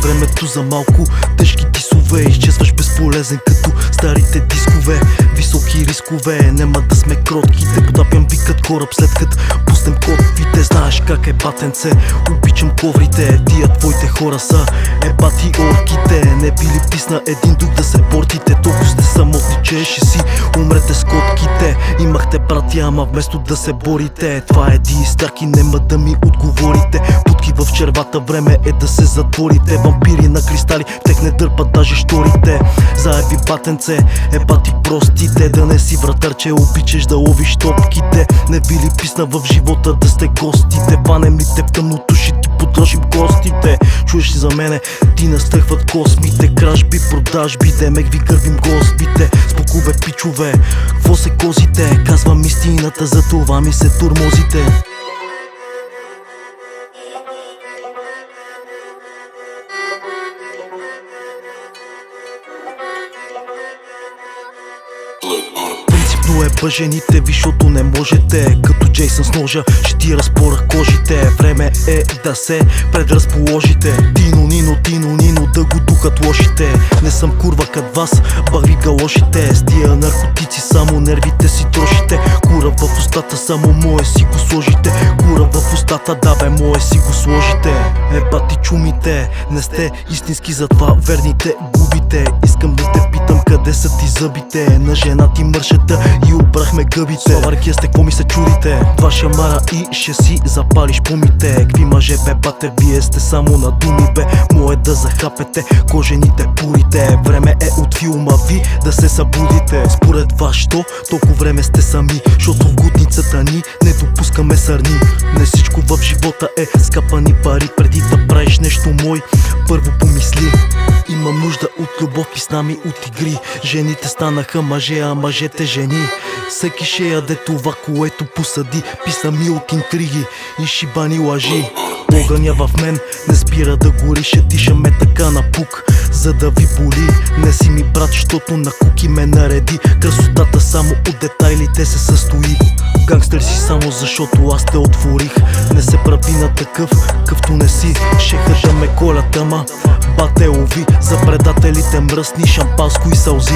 времето за малко тежки дисове. Изчезваш безполезен като старите дискове. Високи рискове, нема да сме кротки. Те потапям викат кораб след като пуснем котвите. Знаеш как е, батенце, обичам коврите. Тия твоите хора са ебати орките. Не би ли писна един дух да се портите? Толкова сте самотни, че ще си умрете с котките. Имахте братя, ама вместо да се борите, това е ди старки, нема да ми отговорите. Путки в червата, време е да се затворите. Вампири на кристали, в тех не дърпат даже шторите. Заеби, батенце, ебати простите. Да не си вратарче, обичаш да ловиш топките. Не би ли писна в живота да сте гостите? Панем ли те в тъмното, ще ти подложим гостите. Чуеш ли за мене? Ти настръхват космите. Кражби, продажби, демек ви гърбим гостбите. Спокове, пичове, кво се козите? Казвам истината, за това ми се турмозите. Принципно е бъжените ви, защото не можете. Като Джейсън с ножа ще ти разпора кожите. Време е да се предразположите. Тино, да го духат лошите. Не съм курва кът вас, бах ви галошите. С тия наркотици само нервите си трошите. Кура в устата, само мое си го сложите. Кура в устата, да бе, мое си го сложите. Ебати чумите, не сте истински, затова верните губите. Искам да те питам, къде са ти зъбите? На жена ти мършета и обрахме гъбите. Славаркия сте, какво ми се чудите? Два шамара и ще си запалиш помите. Какви мъже бе, бате, вие сте само на думи бе. Мое да захапете кожените пурите. Време е от филма ви да се събудите. Според вас, що толкова време сте сами? Защото в гутницата ни не допускаме сърни. Не всичко в живота е скъпани пари. Преди да правиш нещо мой, първо помисли. Имам нужда от любов, писна ми от игри. Жените станаха мъже, а мъжете жени. Всеки ще яде това, което посади. Писна ми от интриги и шибани лъжи. Огъня в мен не спира да гори. Ще дишаме така на пук, за да ви боли. Не си ми брат, щото на куки ме нареди. Красотата само от детайлите се състои. Гангстер си само защото аз те отворих. Не се прави на такъв, къвто не си. Ще хържаме колята, ма бате лови. За предателите мръсни, шампанско и сълзи.